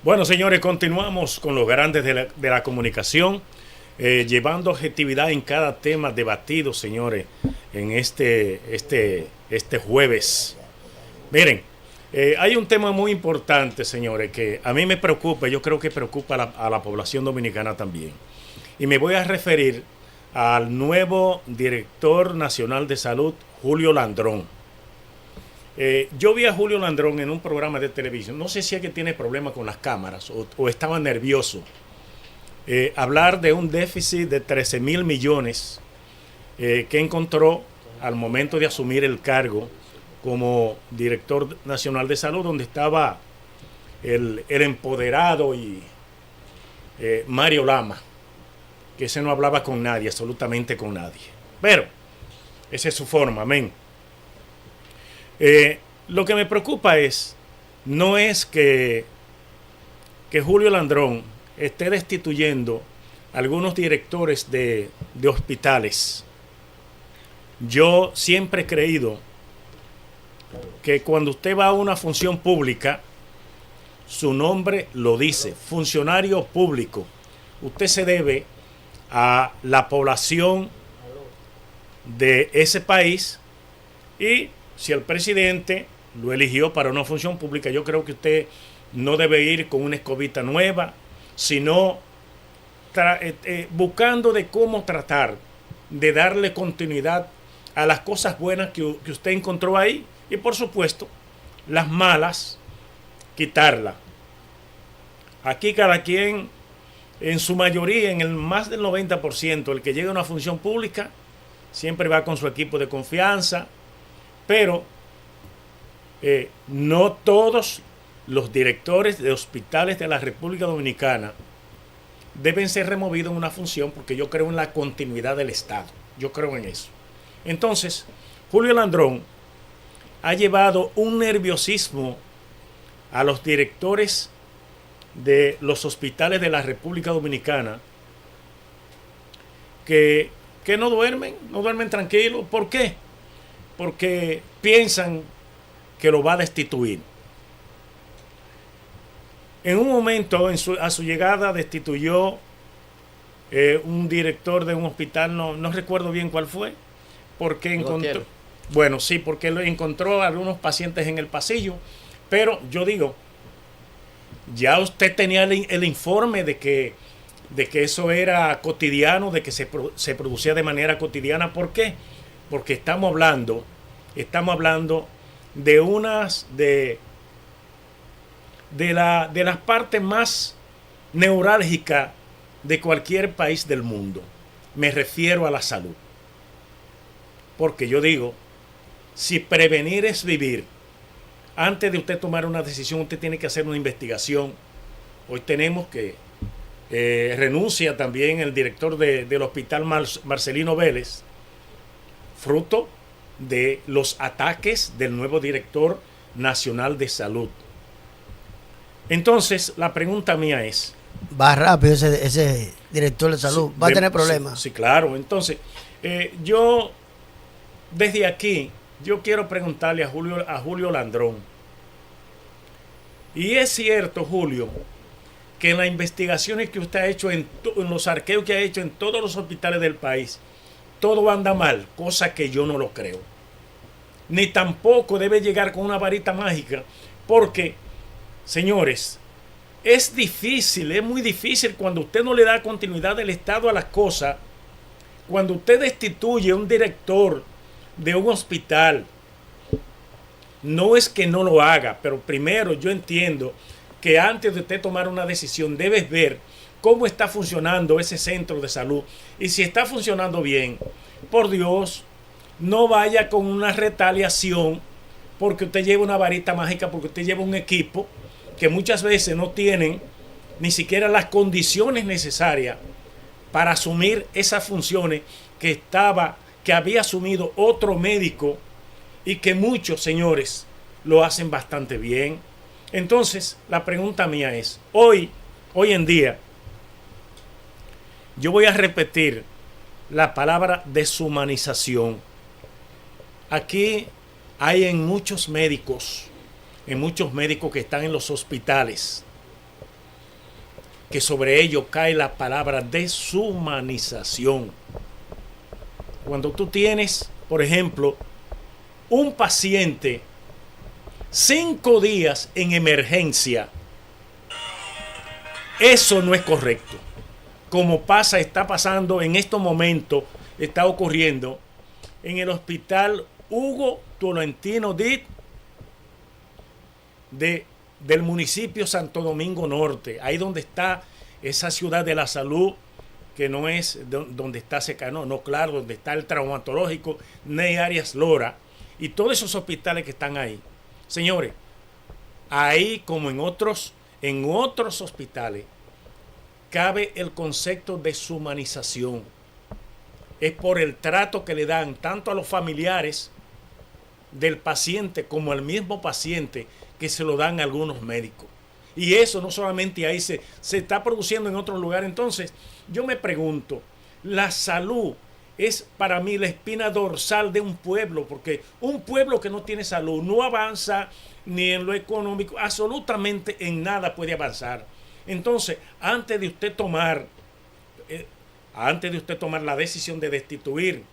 Bueno, señores, continuamos con los grandes de la comunicación, llevando objetividad en cada tema debatido, señores, en este jueves. Miren, hay un tema muy importante, señores, que a mí me preocupa, yo creo que preocupa a la población dominicana también. Y me voy a referir al nuevo director nacional de salud, Julio Landrón. Yo vi a Julio Landrón en un programa de televisión, no sé si es que tiene problemas con las cámaras o estaba nervioso, hablar de un déficit de 13,000 millones que encontró al momento de asumir el cargo como director nacional de salud, donde estaba el empoderado y Mario Lama, que ese no hablaba con nadie, absolutamente con nadie. Pero esa es su forma, amén. Lo que me preocupa no es que Julio Landrón esté destituyendo a algunos directores de hospitales. Yo siempre he creído que cuando usted va a una función pública, su nombre lo dice, funcionario público. Usted se debe a la población de ese país y si el presidente lo eligió para una función pública, yo creo que usted no debe ir con una escobita nueva, sino buscando de cómo tratar de darle continuidad a las cosas buenas que usted encontró ahí y por supuesto las malas quitarlas. Aquí cada quien, en su mayoría, en el más del 90%, el que llega a una función pública siempre va con su equipo de confianza, pero no todos los directores de hospitales de la República Dominicana deben ser removidos en una función, porque yo creo en la continuidad del Estado. Yo creo en eso. Entonces, Julio Landrón ha llevado un nerviosismo a los directores de los hospitales de la República Dominicana que no duermen tranquilos. ¿Por qué? Porque piensan que lo va a destituir. En un momento, a su llegada, destituyó un director de un hospital, no recuerdo bien cuál fue, porque encontró, bueno, sí, porque encontró a algunos pacientes en el pasillo, pero yo digo, ya usted tenía el informe de que eso era cotidiano, de que se producía de manera cotidiana. ¿Por qué? Porque estamos hablando de las partes más neurálgicas de cualquier país del mundo. Me refiero a la salud. Porque yo digo, si prevenir es vivir, antes de usted tomar una decisión, usted tiene que hacer una investigación. Hoy tenemos que renuncia también el director del hospital Marcelino Vélez, fruto de los ataques del nuevo director nacional de salud. Entonces, la pregunta mía es... Va rápido ese director de salud, va a tener problemas. Sí, claro. Entonces, yo, desde aquí, yo quiero preguntarle a Julio Landrón. Y es cierto, Julio, que en las investigaciones que usted ha hecho, en los arqueos que ha hecho en todos los hospitales del país, todo anda mal, cosa que yo no lo creo. Ni tampoco debe llegar con una varita mágica, porque, señores, es muy difícil cuando usted no le da continuidad del Estado a las cosas, cuando usted destituye a un director de un hospital. No es que no lo haga, pero primero yo entiendo que antes de usted tomar una decisión debes ver cómo está funcionando ese centro de salud y si está funcionando bien. Por Dios, no vaya con una retaliación porque usted lleva una varita mágica, porque usted lleva un equipo que muchas veces no tienen ni siquiera las condiciones necesarias para asumir esas funciones que había asumido otro médico y que muchos, señores, lo hacen bastante bien. Entonces, la pregunta mía es, hoy en día, yo voy a repetir la palabra deshumanización. Aquí hay en muchos médicos que están en los hospitales, que sobre ello cae la palabra deshumanización. Cuando tú tienes, por ejemplo, un paciente 5 días en emergencia, eso no es correcto. Como está pasando en estos momentos, está ocurriendo en el hospital Hugo Tolentino Dit del municipio Santo Domingo Norte, ahí donde está esa ciudad de la salud, que no es donde está Secano, no, claro, donde está el traumatológico Ney Arias Lora y todos esos hospitales que están ahí. Señores, ahí como en otros hospitales cabe el concepto de deshumanización. Es por el trato que le dan tanto a los familiares del paciente como al mismo paciente que se lo dan a algunos médicos. Y eso no solamente ahí se está produciendo en otros lugares. Entonces, yo me pregunto, la salud es para mí la espina dorsal de un pueblo, porque un pueblo que no tiene salud no avanza ni en lo económico, absolutamente en nada puede avanzar. Entonces, antes de usted tomar la decisión de destituir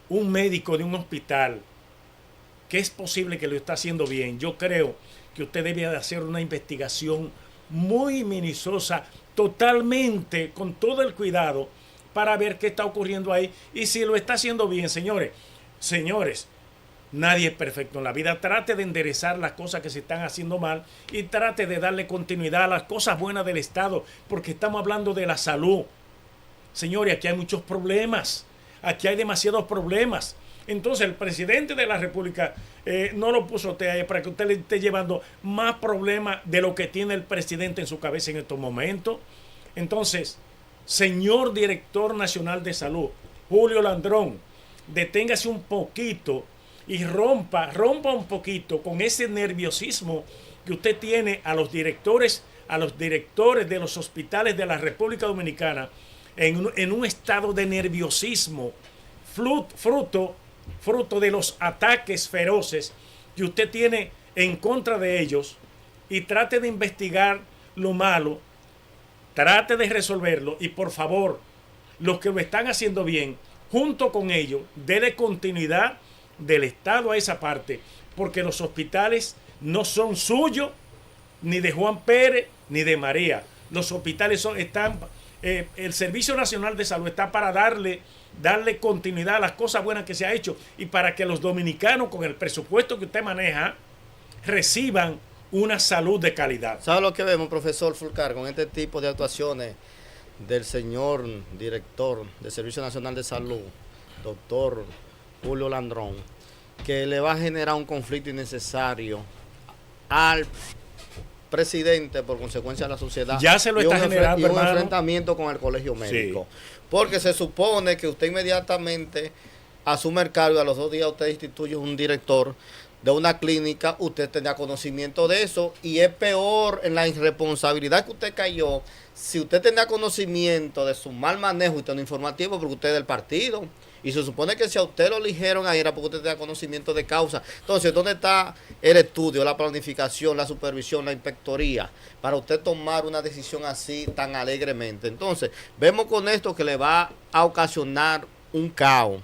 un médico de un hospital que es posible que lo está haciendo bien, yo creo que usted debe de hacer una investigación muy minuciosa, totalmente, con todo el cuidado, para ver qué está ocurriendo ahí y si lo está haciendo bien. Señores, nadie es perfecto en la vida. Trate de enderezar las cosas que se están haciendo mal y trate de darle continuidad a las cosas buenas del Estado, porque estamos hablando de la salud. Señores, aquí hay muchos problemas, aquí hay demasiados problemas. Entonces el presidente de la República no lo puso usted ahí para que usted le esté llevando más problemas de lo que tiene el presidente en su cabeza en estos momentos. Entonces, señor director nacional de salud, Julio Landrón, deténgase un poquito y rompa un poquito con ese nerviosismo que usted tiene a los directores de los hospitales de la República Dominicana en un estado de nerviosismo, fruto de los ataques feroces que usted tiene en contra de ellos, y trate de investigar lo malo, trate de resolverlo, y por favor, los que lo están haciendo bien, junto con ellos, déle continuidad del Estado a esa parte, porque los hospitales no son suyos, ni de Juan Pérez, ni de María. Los hospitales el Servicio Nacional de Salud está para darle continuidad a las cosas buenas que se ha hecho y para que los dominicanos, con el presupuesto que usted maneja, reciban una salud de calidad. ¿Sabe lo que vemos, profesor Fulcar, con este tipo de actuaciones del señor director del Servicio Nacional de Salud, doctor Julio Landrón, que le va a generar un conflicto innecesario al presidente, por consecuencia de la sociedad? Ya se lo está generando, y un enfrentamiento con el colegio médico. Sí. Porque se supone que usted inmediatamente asume el cargo y a los 2 días usted instituye un director de una clínica, usted tenía conocimiento de eso, y es peor en la irresponsabilidad que usted cayó si usted tenía conocimiento de su mal manejo y tono informativo, porque usted es del partido. Y se supone que si a usted lo eligieron ahí era porque usted tenía conocimiento de causa. Entonces, ¿dónde está el estudio, la planificación, la supervisión, la inspectoría para usted tomar una decisión así tan alegremente? Entonces, vemos con esto que le va a ocasionar un caos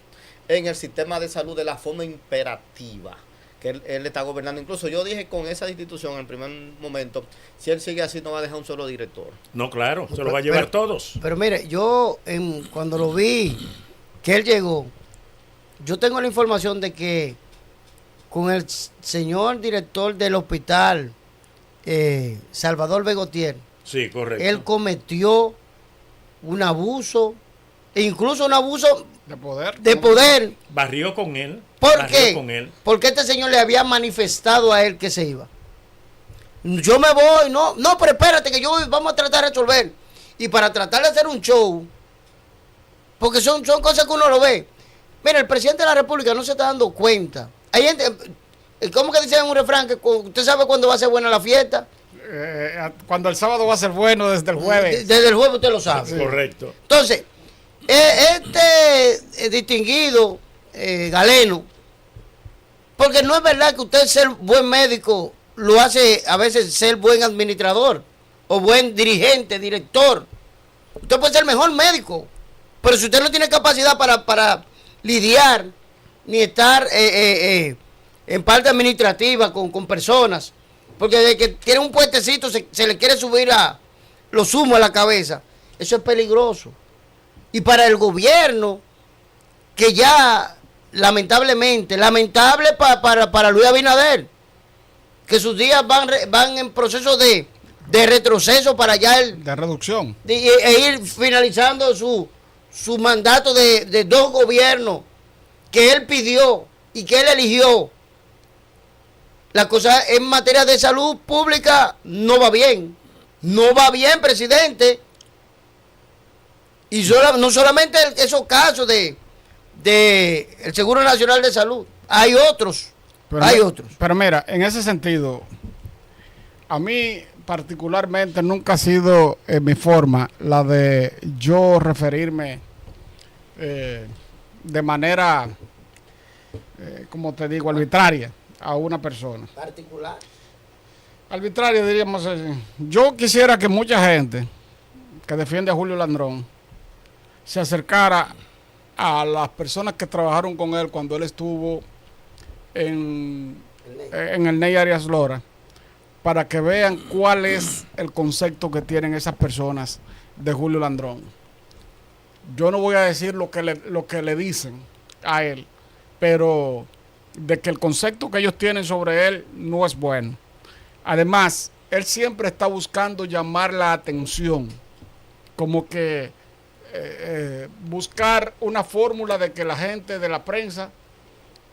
en el sistema de salud de la forma imperativa que él está gobernando. Incluso yo dije con esa institución en el primer momento, si él sigue así no va a dejar un solo director. No, claro, se lo va a llevar todos. Pero mire, yo cuando lo vi que él llegó, yo tengo la información de que con el señor director del hospital, Salvador Begotier, sí, correcto, él cometió un abuso, e incluso un abuso de poder. Barrió con él. ¿Por qué? Porque este señor le había manifestado a él que se iba. Yo me voy, no, pero espérate que vamos a tratar de resolver. Y para tratar de hacer un show, porque son cosas que uno lo ve. Mira, el presidente de la República no se está dando cuenta. Hay gente, ¿cómo que dicen en un refrán? Que usted sabe cuándo va a ser buena la fiesta. Cuando el sábado va a ser bueno, desde el jueves. Desde el jueves usted lo sabe. Sí. Correcto. Entonces, distinguido Galeno, porque no es verdad que usted ser buen médico lo hace a veces ser buen administrador. o buen dirigente, director. Usted puede ser el mejor médico, pero si usted no tiene capacidad para lidiar, ni estar en parte administrativa con personas, porque de que tiene un puestecito se le quiere subir a los humos a la cabeza, eso es peligroso. Y para el gobierno, que ya lamentablemente, lamentable para Luis Abinader, que sus días van en proceso de retroceso para allá de reducción, e ir finalizando su mandato de 2 gobiernos que él pidió y que él eligió. La cosa en materia de salud pública no va bien. No va bien, presidente. Y no solamente esos casos de el Seguro Nacional de Salud. Hay otros. Pero mira, en ese sentido, a mí particularmente nunca ha sido mi forma la de yo referirme de manera, como te digo, arbitraria a una persona. Particular. Arbitraria, diríamos así. Yo quisiera que mucha gente que defiende a Julio Landrón se acercara a las personas que trabajaron con él cuando él estuvo en el Ney Arias Lora, para que vean cuál es el concepto que tienen esas personas de Julio Landrón. Yo no voy a decir lo que le dicen a él, pero de que el concepto que ellos tienen sobre él no es bueno. Además, él siempre está buscando llamar la atención, como que buscar una fórmula de que la gente de la prensa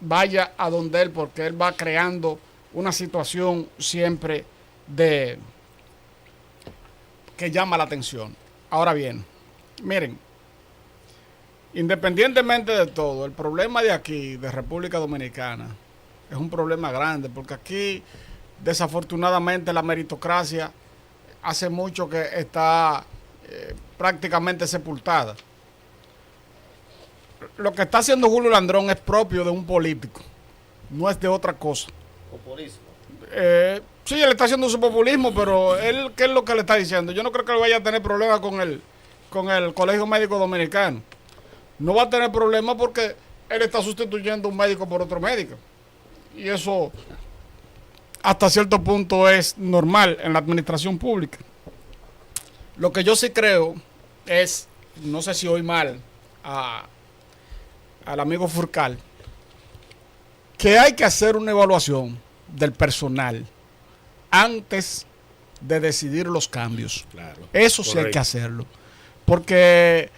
vaya a donde él, porque él va creando una situación siempre que llama la atención. Ahora bien, miren, independientemente de todo, el problema de aquí, de República Dominicana, es un problema grande, porque aquí desafortunadamente la meritocracia hace mucho que está prácticamente sepultada. Lo que está haciendo Julio Landrón es propio de un político, no es de otra cosa. Populismo. Sí, él está haciendo su populismo, pero él, ¿qué es lo que le está diciendo? Yo no creo que él vaya a tener problemas con el Colegio Médico Dominicano. No va a tener problemas porque él está sustituyendo un médico por otro médico. Y eso hasta cierto punto es normal en la administración pública. Lo que yo sí creo es, no sé si oí mal al amigo Furcal, que hay que hacer una evaluación del personal antes de decidir los cambios. Claro, eso sí correcto. Hay que hacerlo. Porque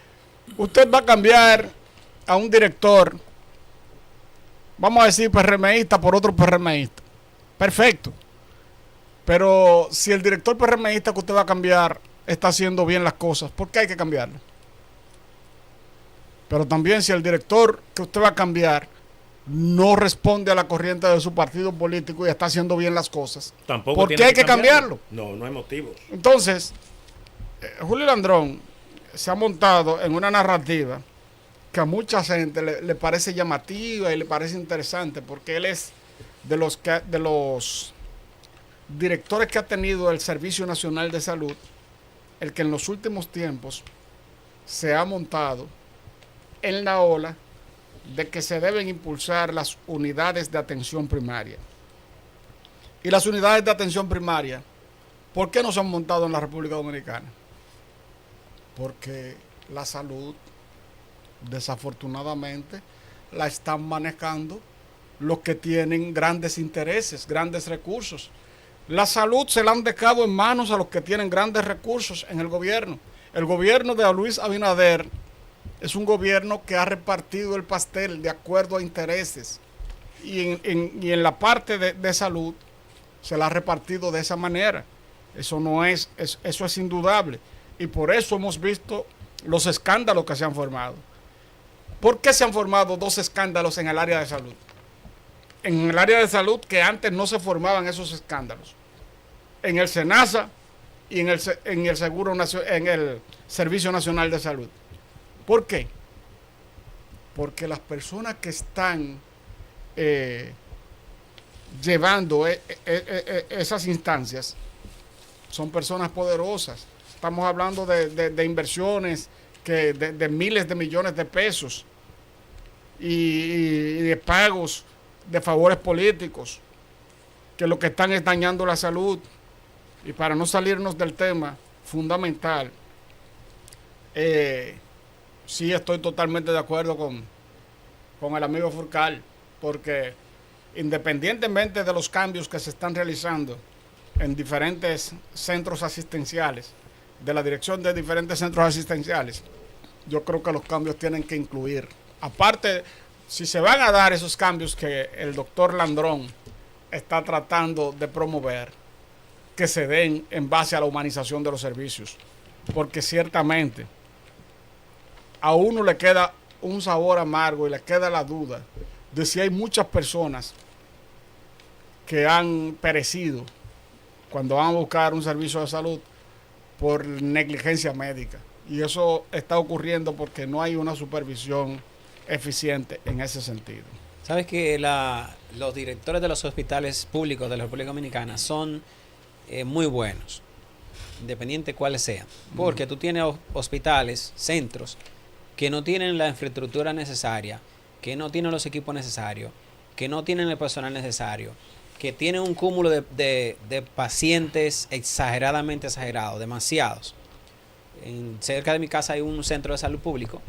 usted va a cambiar a un director, vamos a decir PRMista por otro PRMista. Perfecto. Pero si el director PRMista que usted va a cambiar está haciendo bien las cosas, ¿por qué hay que cambiarlo? Pero también si el director que usted va a cambiar no responde a la corriente de su partido político y está haciendo bien las cosas, tampoco ¿por qué hay que cambiarlo? No hay motivos. Entonces, Julio Landrón se ha montado en una narrativa que a mucha gente le parece llamativa y le parece interesante, porque él es de los directores que ha tenido el Servicio Nacional de Salud, el que en los últimos tiempos se ha montado en la ola de que se deben impulsar las unidades de atención primaria. Y las unidades de atención primaria, ¿por qué no se han montado en la República Dominicana? Porque la salud, desafortunadamente, la están manejando los que tienen grandes intereses, grandes recursos. La salud se la han dejado en manos a los que tienen grandes recursos en el gobierno. El gobierno de Luis Abinader es un gobierno que ha repartido el pastel de acuerdo a intereses. Y en la parte de salud se la ha repartido de esa manera. Eso es indudable. Y por eso hemos visto los escándalos que se han formado. ¿Por qué se han formado 2 escándalos en el área de salud? En el área de salud que antes no se formaban esos escándalos. En el SENASA y en el Servicio Nacional de Salud. ¿Por qué? Porque las personas que están llevando esas instancias son personas poderosas. Estamos hablando de inversiones de miles de millones de pesos y de pagos de favores políticos que lo que están es dañando la salud. Y para no salirnos del tema fundamental, sí estoy totalmente de acuerdo con el amigo Furcal, porque independientemente de los cambios que se están realizando en diferentes centros asistenciales, de la dirección de diferentes centros asistenciales, yo creo que los cambios tienen que incluir, aparte, si se van a dar esos cambios que el doctor Landrón está tratando de promover, que se den en base a la humanización de los servicios, porque ciertamente a uno le queda un sabor amargo y le queda la duda de si hay muchas personas que han perecido cuando van a buscar un servicio de salud por negligencia médica. Y eso está ocurriendo porque no hay una supervisión eficiente en ese sentido. Sabes que los directores de los hospitales públicos de la República Dominicana son muy buenos, independiente cuáles sean, porque tú tienes hospitales, centros, que no tienen la infraestructura necesaria, que no tienen los equipos necesarios, que no tienen el personal necesario, que tienen un cúmulo de pacientes exageradamente exagerados, demasiados. Cerca de mi casa hay un centro de salud público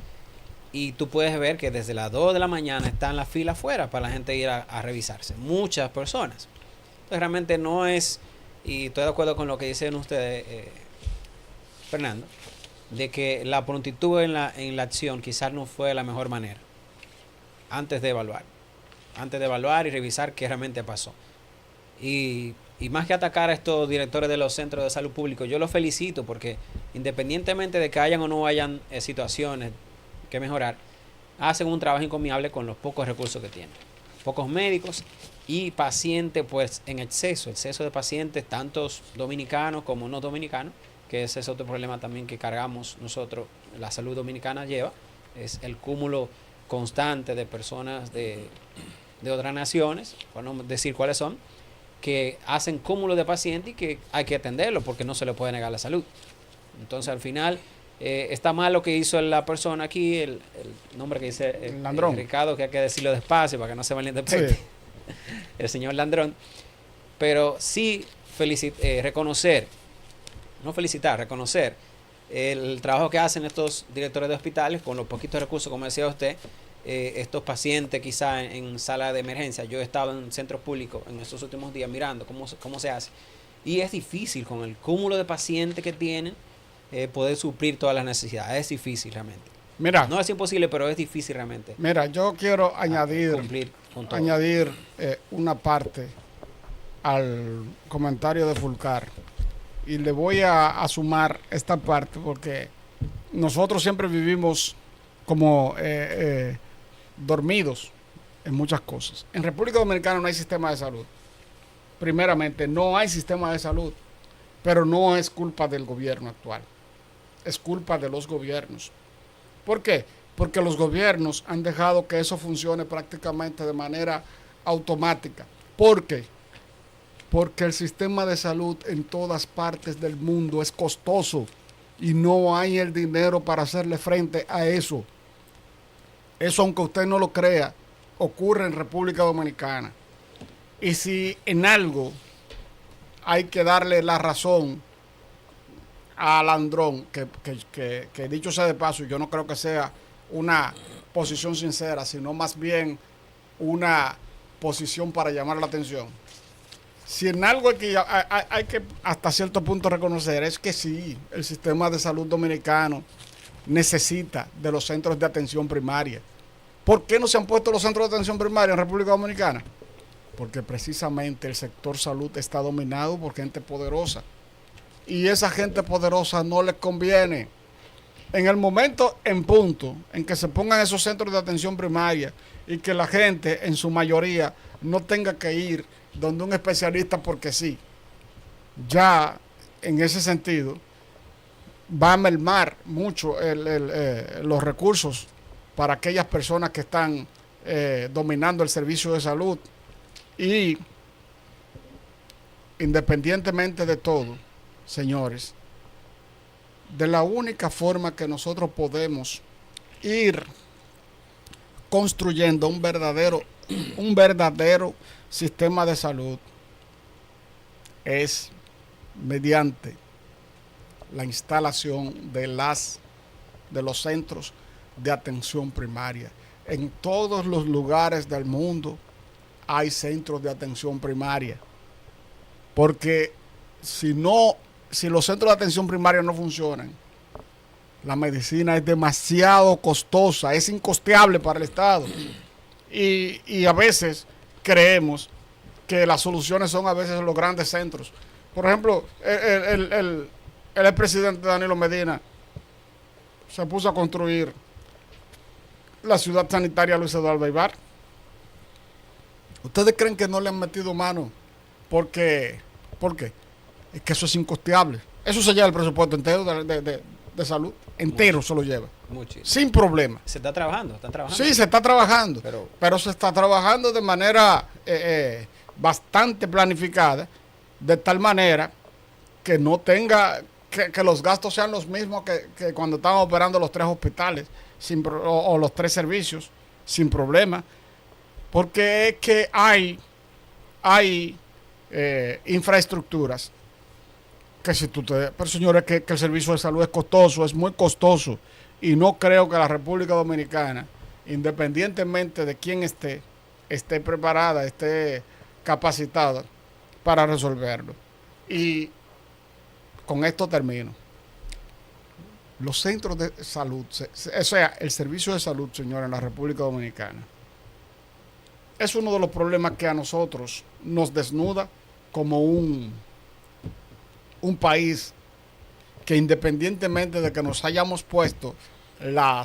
y tú puedes ver que desde las 2 de la mañana están las filas afuera para la gente ir a revisarse. Muchas personas. Entonces realmente no es, y estoy de acuerdo con lo que dicen ustedes, Fernando, de que la prontitud en la acción quizás no fue la mejor manera antes de evaluar y revisar qué realmente pasó. Y más que atacar a estos directores de los centros de salud públicos, yo los felicito porque independientemente de que hayan o no hayan situaciones que mejorar, hacen un trabajo encomiable con los pocos recursos que tienen. Pocos médicos y pacientes pues en exceso de pacientes, tantos dominicanos como no dominicanos, que ese es otro problema también que cargamos nosotros, la salud dominicana lleva, es el cúmulo constante de personas de otras naciones, por no decir cuáles son, que hacen cúmulo de pacientes y que hay que atenderlo porque no se le puede negar la salud. Entonces al final está mal lo que hizo la persona aquí, el nombre que dice Landrón. Ricardo, que hay que decirlo despacio para que no se malinterprete. Sí. El señor Landrón. Pero sí reconocer el trabajo que hacen estos directores de hospitales con los poquitos recursos, como decía usted, estos pacientes quizá en sala de emergencia. Yo he estado en centros públicos en estos últimos días mirando cómo se hace. Y es difícil con el cúmulo de pacientes que tienen poder suplir todas las necesidades. Es difícil realmente. Mira, no es imposible, pero es difícil realmente. Mira, yo quiero añadir una parte al comentario de Fulcar. Y le voy a sumar esta parte porque nosotros siempre vivimos como dormidos en muchas cosas. En República Dominicana no hay sistema de salud. Primeramente, no hay sistema de salud, pero no es culpa del gobierno actual. Es culpa de los gobiernos. ¿Por qué? Porque los gobiernos han dejado que eso funcione prácticamente de manera automática. ¿Por qué? Porque el sistema de salud en todas partes del mundo es costoso y no hay el dinero para hacerle frente a eso. Eso, aunque usted no lo crea, ocurre en República Dominicana. Y si en algo hay que darle la razón a Landrón, que dicho sea de paso, yo no creo que sea una posición sincera, sino más bien una posición para llamar la atención. Si en algo hay que hasta cierto punto reconocer es que sí, el sistema de salud dominicano necesita de los centros de atención primaria. ¿Por qué no se han puesto los centros de atención primaria en República Dominicana? Porque precisamente el sector salud está dominado por gente poderosa. Y esa gente poderosa no les conviene. En el momento en punto en que se pongan esos centros de atención primaria y que la gente en su mayoría no tenga que ir donde un especialista porque sí, ya en ese sentido va a mermar mucho los recursos para aquellas personas que están dominando el servicio de salud. Y independientemente de todo, señores, de la única forma que nosotros podemos ir construyendo un verdadero sistema de salud es mediante la instalación de los centros de atención primaria. En todos los lugares del mundo hay centros de atención primaria, porque si los centros de atención primaria no funcionan, la medicina es demasiado costosa, es incosteable para el Estado. Y a veces creemos que las soluciones son a veces los grandes centros. Por ejemplo, el expresidente Danilo Medina se puso a construir la ciudad sanitaria Luis Eduardo Aibar. ¿Ustedes creen que no le han metido mano? ¿Por qué? Es que eso es incosteable. Eso se lleva el presupuesto entero de salud. Entero se lo lleva. Muchísimo. Sin problema. Se está trabajando, están trabajando. Sí, se está trabajando. Pero se está trabajando de manera bastante planificada, de tal manera que no tenga, que los gastos sean los mismos que cuando estaban operando los 3 hospitales o los 3 servicios, sin problema. Porque es que hay infraestructuras que pero señores, que el servicio de salud es costoso, es muy costoso, y no creo que la República Dominicana, independientemente de quién esté preparada, esté capacitada para resolverlo. Y con esto termino. Los centros de salud, o sea, el servicio de salud, señores, en la República Dominicana, es uno de los problemas que a nosotros nos desnuda como un país que, independientemente de que nos hayamos puesto la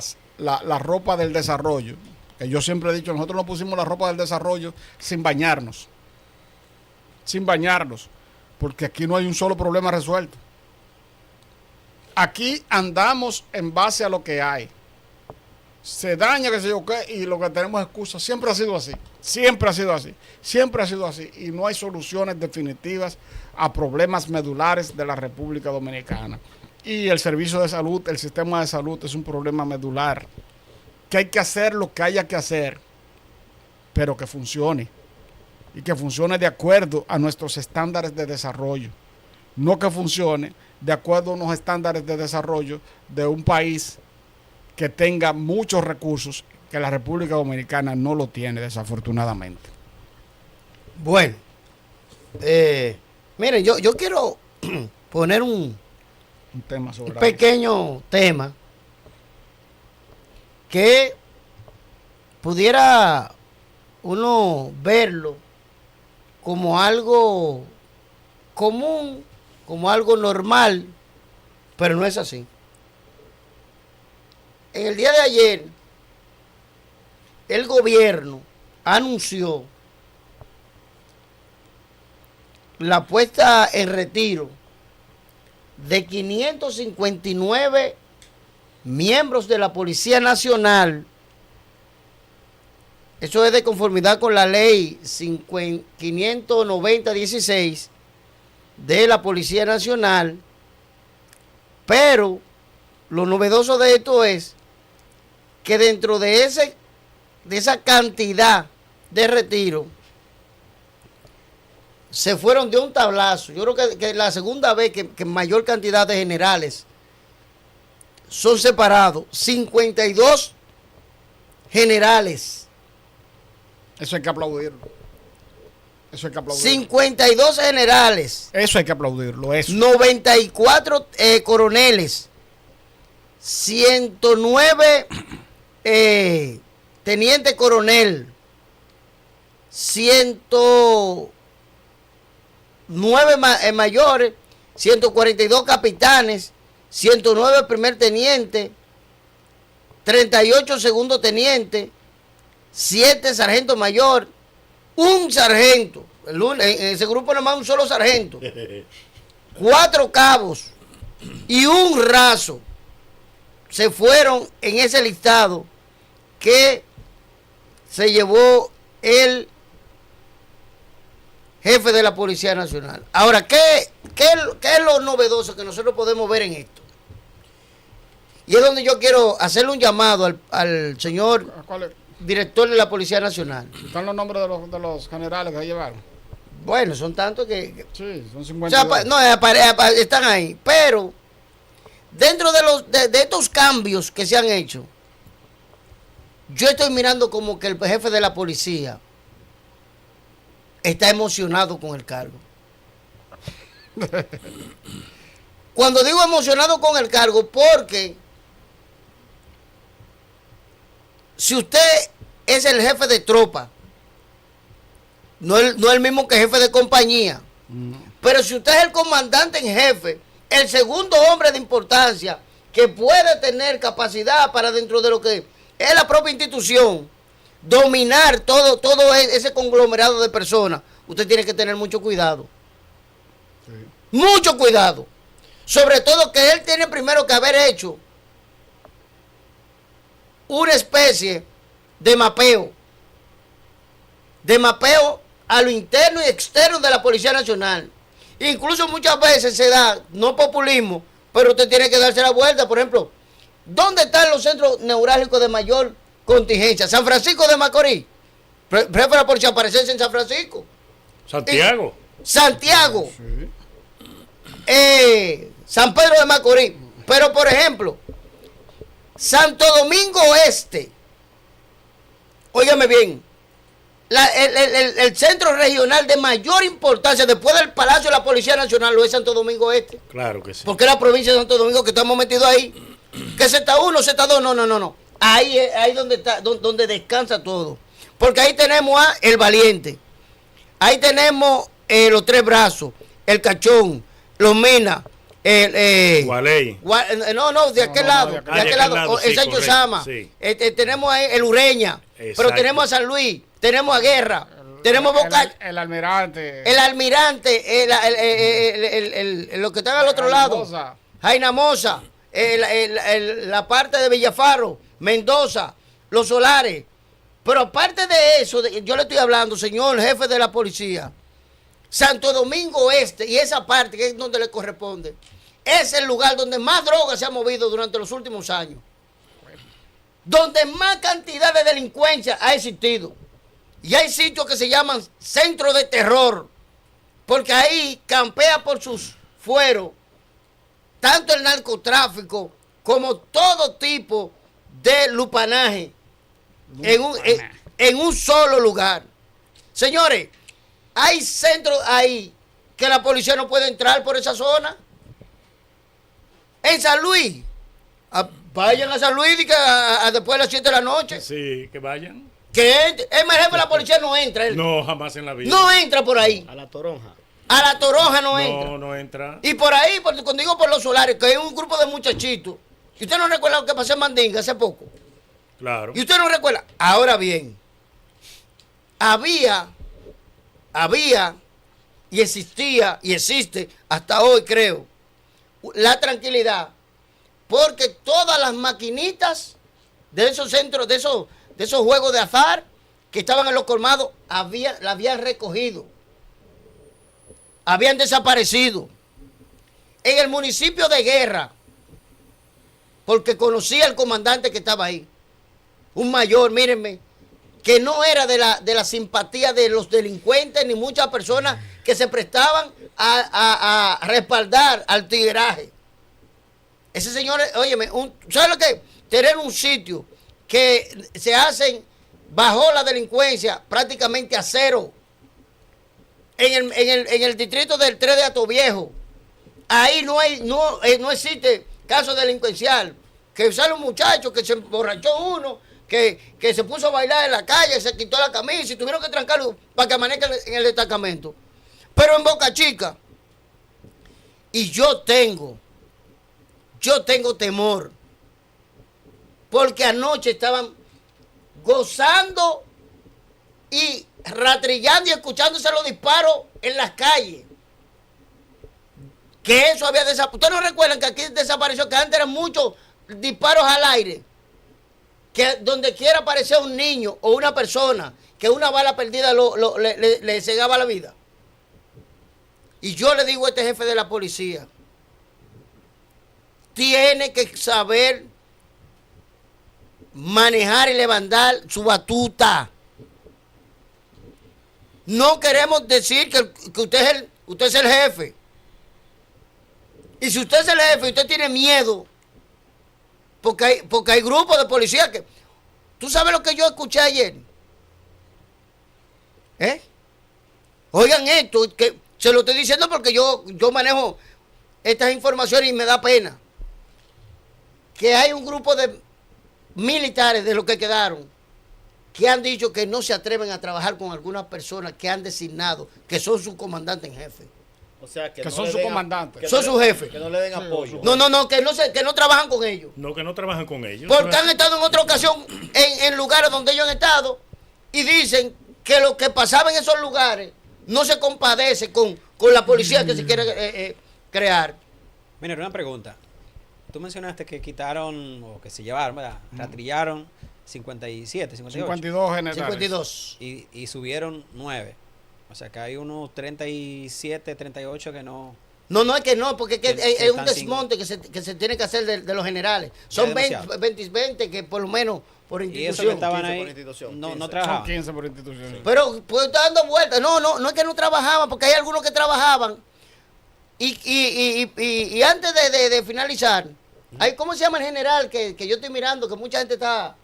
ropa del desarrollo, que yo siempre he dicho, nosotros nos pusimos la ropa del desarrollo sin bañarnos, porque aquí no hay un solo problema resuelto. Aquí andamos en base a lo que hay. Se daña, que sé yo qué, y lo que tenemos es excusas. Siempre ha sido así. Y no hay soluciones definitivas a problemas medulares de la República Dominicana. Y el servicio de salud, el sistema de salud es un problema medular. Que hay que hacer lo que haya que hacer, pero que funcione. Y que funcione de acuerdo a nuestros estándares de desarrollo. No que funcione de acuerdo a unos estándares de desarrollo de un país que tenga muchos recursos, que la República Dominicana no lo tiene, desafortunadamente. Bueno, miren, yo quiero poner un tema sobre pequeño tema que pudiera uno verlo como algo común, como algo normal, pero no es así. En el día de ayer, el gobierno anunció la puesta en retiro de 559 miembros de la Policía Nacional. Eso es de conformidad con la ley 590-16 de la Policía Nacional, pero lo novedoso de esto es que dentro de esa cantidad de retiro se fueron de un tablazo. Yo creo que es la segunda vez que mayor cantidad de generales son separados. 52 generales. Eso hay que aplaudirlo. 52 generales. Eso hay que aplaudirlo. 94 coroneles. 109 teniente coronel. 109 mayores. 142 capitanes. 109 primer teniente. 38 segundo teniente. 7 sargento mayor. Un sargento. En ese grupo nomás un solo sargento. 4 cabos y un raso se fueron en ese listado que se llevó el jefe de la Policía Nacional. Ahora, ¿qué es lo novedoso que nosotros podemos ver en esto. Y es donde yo quiero hacerle un llamado al señor ¿Cuál es? director de la Policía Nacional. ¿Están los nombres de los generales que se llevaron? Bueno, son tantos que Sí, son o 50. sea, no, están ahí. Pero dentro de estos cambios que se han hecho, yo estoy mirando como que el jefe de la policía está emocionado con el cargo. Cuando digo emocionado con el cargo, porque si usted es el jefe de tropa, no es el mismo que jefe de compañía, pero si usted es el comandante en jefe, el segundo hombre de importancia que puede tener capacidad para dentro de lo que es la propia institución, dominar todo ese conglomerado de personas, usted tiene que tener mucho cuidado. Sí. Mucho cuidado. Sobre todo que él tiene primero que haber hecho una especie de mapeo a lo interno y externo de la Policía Nacional. Incluso muchas veces se da, no populismo, pero usted tiene que darse la vuelta. Por ejemplo, ¿dónde están los centros neurálgicos de mayor contingencia? San Francisco de Macorís. Prefiero por si aparecerse en San Francisco. Santiago. Santiago. San Pedro de Macorís. Pero, por ejemplo, Santo Domingo Este. Óigame bien. El centro regional de mayor importancia después del Palacio de la Policía Nacional lo es Santo Domingo Este. Claro que sí. Porque es la provincia de Santo Domingo que estamos metidos ahí. Que Z1, Z2, no. Ahí donde descansa todo. Porque ahí tenemos a El Valiente. Ahí tenemos los Tres Brazos, El Cachón, Los Minas, Gualey. De aquel lado, el Sancho Sama. Sí. Tenemos ahí el Ureña. Exacto. Pero tenemos a San Luis, tenemos a Guerra, tenemos Boca. El Almirante. El Almirante, lo que está al otro lado. Jaina Moza, la parte de Villafaro, Mendoza, Los Solares. Pero aparte de eso, yo le estoy hablando, señor jefe de la policía, Santo Domingo Este y esa parte que es donde le corresponde, es el lugar donde más droga se ha movido durante los últimos años. Donde más cantidad de delincuencia ha existido. Y hay sitios que se llaman centros de terror, porque ahí campea por sus fueros tanto el narcotráfico como todo tipo de lupanaje en un solo lugar. Señores, hay centros ahí que la policía no puede entrar por esa zona. En San Luis, vayan a San Luis después de las 7 de la noche. Sí, que vayan. Que el jefe de la policía no entra. No, jamás en la vida. No entra por ahí. A la Toronja. A la Toronja no entra. No entra. Y por ahí, cuando digo por Los Solares, que hay un grupo de muchachitos. ¿Y usted no recuerda lo que pasó en Mandinga hace poco? Claro. ¿Y usted no recuerda? Ahora bien, había y existía y existe hasta hoy, creo, la tranquilidad, porque todas las maquinitas de esos centros, de esos juegos de azar que estaban en los colmados, la habían recogido, habían desaparecido. En el municipio de Guerra, porque conocía al comandante que estaba ahí, un mayor, mírenme, que no era de la simpatía de los delincuentes ni muchas personas que se prestaban a respaldar al tigueraje. Ese señor, óyeme, ¿sabe lo que? Tener un sitio que se hacen bajo la delincuencia prácticamente a cero. En el distrito del 3 de Atoviejo, ahí no existe caso delincuencial. Que sale un muchacho que se emborrachó uno, que se puso a bailar en la calle, se quitó la camisa y tuvieron que trancarlo para que amanezca en el destacamento. Pero en Boca Chica, y yo tengo temor, porque anoche estaban gozando y ratrillando y escuchándose los disparos en las calles. Que eso había desaparecido. ¿Ustedes no recuerdan que aquí desapareció? Que antes eran muchos disparos al aire. Que donde quiera aparecía un niño o una persona, que una bala perdida le cegaba la vida. Y yo le digo a este jefe de la policía, tiene que saber manejar y levantar su batuta. No queremos decir que usted es el jefe. Y si usted es el jefe y usted tiene miedo, porque hay grupos de policías que... ¿Tú sabes lo que yo escuché ayer? Oigan esto, que se lo estoy diciendo porque yo manejo estas informaciones y me da pena. Que hay un grupo de militares de los que quedaron que han dicho que no se atreven a trabajar con algunas personas que han designado que son sus comandantes en jefe. O sea, Que no son le sus den comandantes. Son sus jefes. Que no le den apoyo. No, que no trabajan con ellos. No, que no trabajan con ellos. Porque han estado en otra ocasión en lugares donde ellos han estado y dicen que lo que pasaba en esos lugares no se compadece con la policía que se quiere crear. Mira, una pregunta. Tú mencionaste que quitaron, o que se llevaron, ¿verdad? Rastrillaron 57, 58. 52 generales. 52. Y subieron 9. O sea que hay unos 37, 38 que no... No, es que no, porque Que es un están desmonte que se tiene que hacer de los generales. Son demasiado. 20 que por lo menos por Y eso que institución. estaban 15 ahí por institución, no 15. Son trabajaban. 15 por institución. Pero pues está dando vueltas. No es que no trabajaban, porque hay algunos que trabajaban. Y antes de finalizar, hay, ¿cómo se llama el general que yo estoy mirando, que mucha gente está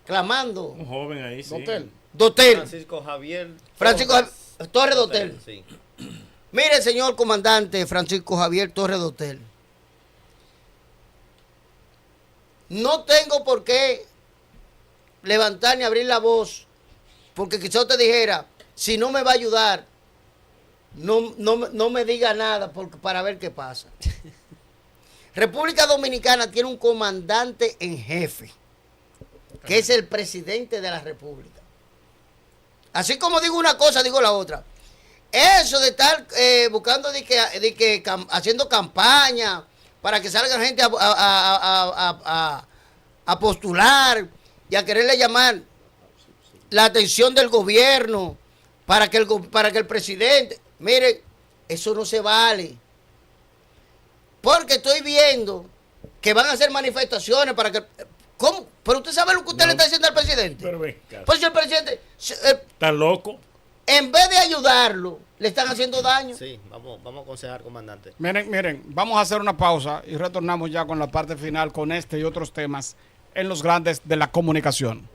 clamando? Un joven ahí, sí. Dotel. Francisco Javier Torres Dotel. Sí. Mire, señor comandante Francisco Javier Torres Dotel. No tengo por qué levantar ni abrir la voz, porque quizás te dijera, si no me va a ayudar, no me diga nada para ver qué pasa. República Dominicana tiene un comandante en jefe, que es el presidente de la República. Así como digo una cosa, digo la otra. Eso de estar buscando, haciendo campaña para que salga gente a postular y a quererle llamar la atención del gobierno para que el presidente... Mire, eso no se vale. Porque estoy viendo que van a hacer manifestaciones para que... ¿Cómo? Pero usted sabe lo que usted le está diciendo al presidente. Pero venga. Pues si el presidente... ¿Está loco? En vez de ayudarlo, le están haciendo daño. Sí, vamos a aconsejar, comandante. Miren, vamos a hacer una pausa y retornamos ya con la parte final con este y otros temas en los grandes de la comunicación.